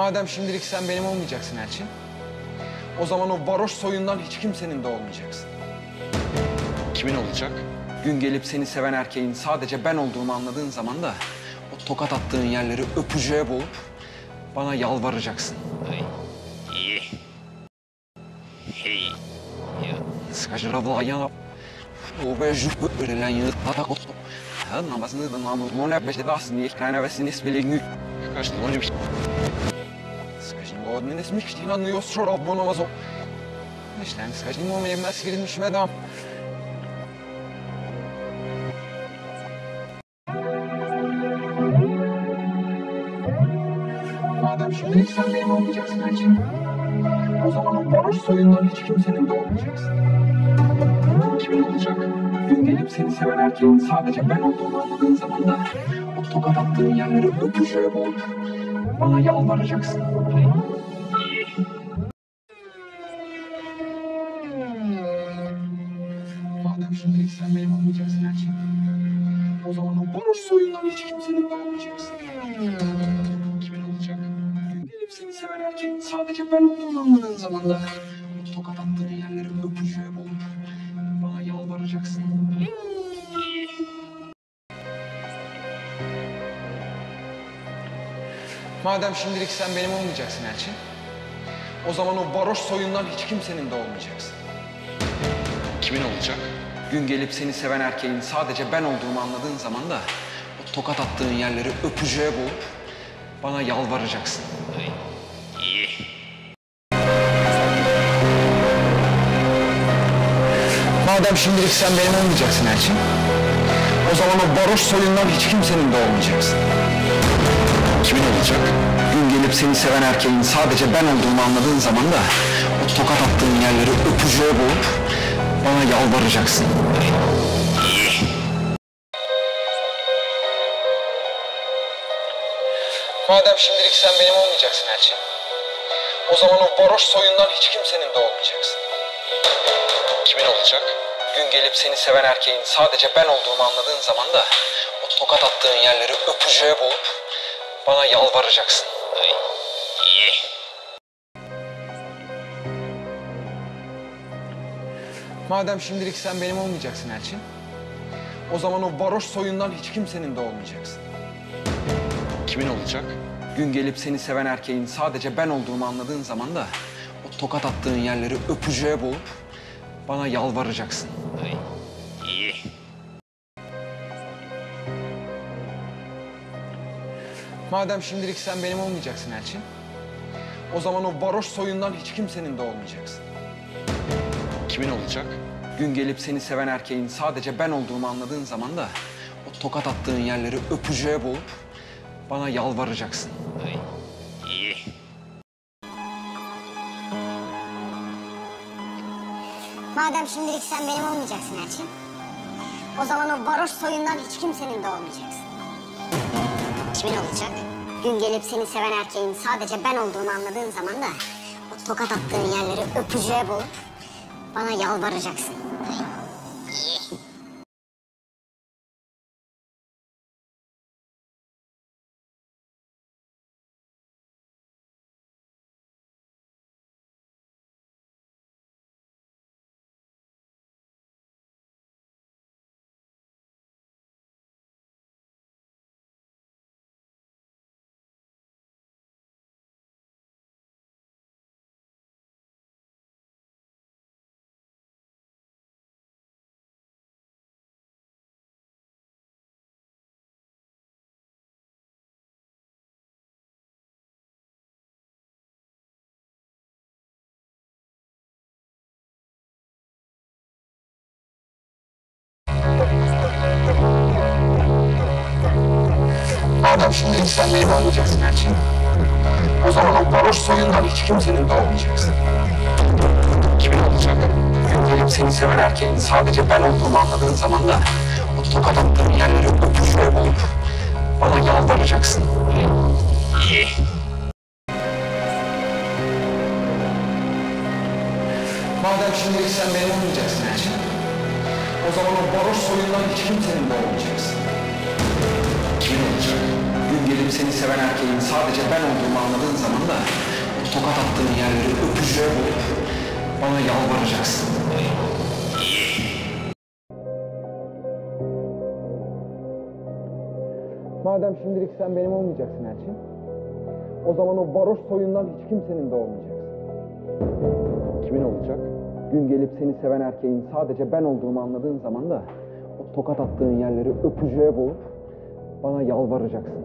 Madem şimdilik sen benim olmayacaksın Elçin, o zaman o varoş soyundan hiç kimsenin de olmayacaksın. Kimin olacak? Gün gelip seni seven erkeğin sadece ben olduğumu anladığın zaman da o tokat attığın yerleri öpücüğe boğup bana yalvaracaksın. İyi. Hey. Ya. Скажи я увижу переляние так вот. Namazını da namazını yapmıştı da aslında ilk kanavesini spelingü. Kaçtı onu bir Скажи, годный не смешки на нее шоров bu namazı. İşte скажи, mu memnun girilmiş medam. Madem şimdilik sen benim olmayacaksın Elçin, o zaman o varoş soyundan hiç kimsenin de olmayacaksın. kimin olacak? Gün gelip seni seven erkeğin sadece ben olduğumu anladığın zaman da o tokat attığın yerleri öpücüğe boğup bana yalvaracaksın. Madem şimdilik sen benim olmayacaksın Elçin, o zaman o varoş soyundan hiç kimsenin de olmayacaksın. Kimin olacak? Gün gelip seni seven erkeğin sadece ben olduğumu anladığın zaman da o tokat attığın yerleri öpücüğe boğup bana yalvaracaksın. Madem şimdilik sen benim olmayacaksın Elçin, o zaman o varoş soyundan hiç kimsenin de olmayacaksın. Kimin olacak? Gün gelip seni seven erkeğin sadece ben olduğumu anladığın zaman da o tokat attığın yerleri öpücüğe boğup bana yalvaracaksın. İyi. Madem şimdilik sen benim olmayacaksın Elçin, o zaman o varoş soyundan hiç kimsenin de olmayacaksın. Kimin olacak? Gün gelip seni seven erkeğin sadece ben olduğumu anladığın zaman da o tokat attığın yerleri öpücüğe boğup bana yalvaracaksın. Madem şimdilik sen benim olmayacaksın Elçin, o zaman o varoş soyundan hiç kimsenin de olmayacaksın. Kimin olacak? Gün gelip seni seven erkeğin sadece ben olduğumu anladığın zaman da o tokat attığın yerleri öpücüğe boğup bana yalvaracaksın. İyi. Madem şimdilik sen benim olmayacaksın Elçin, o zaman o varoş soyundan hiç kimsenin de olmayacaksın. Kimin olacak? Gün gelip seni seven erkeğin sadece ben olduğumu anladığın zaman da o tokat attığın yerleri öpücüğe boğup bana yalvaracaksın. İyi. Madem şimdilik sen benim olmayacaksın Elçin, o zaman o varoş soyundan hiç kimsenin de olmayacaksın. Kimin olacak? Gün gelip seni seven erkeğin sadece ben olduğumu anladığın zaman da o tokat attığın yerleri öpücüğe boğup bana yalvaracaksın. İyi. Madem şimdilik sen benim olmayacaksın Elçin, o zaman o varoş soyundan hiç kimsenin de olmayacaksın. Kimin olacak? Gün gelip seni seven erkeğin sadece ben olduğumu anladığın zaman da o tokat attığın yerleri öpücüğe boğup bana yalvaracaksın. Madem şimdilik sen benim olmayacaksın Elçin, o zaman o varoş soyundan hiç kimsenin de olmayacaksın. Kimin olacak? Gün gelip seni seven erkeğin sadece ben olduğumu anladığın zaman da o tokat attığın yerleri öpücüğe boğup bana yalvaracaksın. İyi. Madem şimdilik sen benim olmayacaksın Elçin, o zaman o varoş soyundan hiç kimsenin de olmayacaksın. Kimin olacak? Gün gelip gelip seni seven erkeğin sadece ben olduğumu anladığın zaman da o tokat attığın yerleri öpücüğe bulup bana yalvaracaksın. Madem şimdilik sen benim olmayacaksın Elçin, o zaman o varoş soyundan hiç kimsenin de olmayacaksın. Kimin olacak? Gün gelip seni seven erkeğin sadece ben olduğumu anladığın zaman da o tokat attığın yerleri öpücüğe bulup bana yalvaracaksın.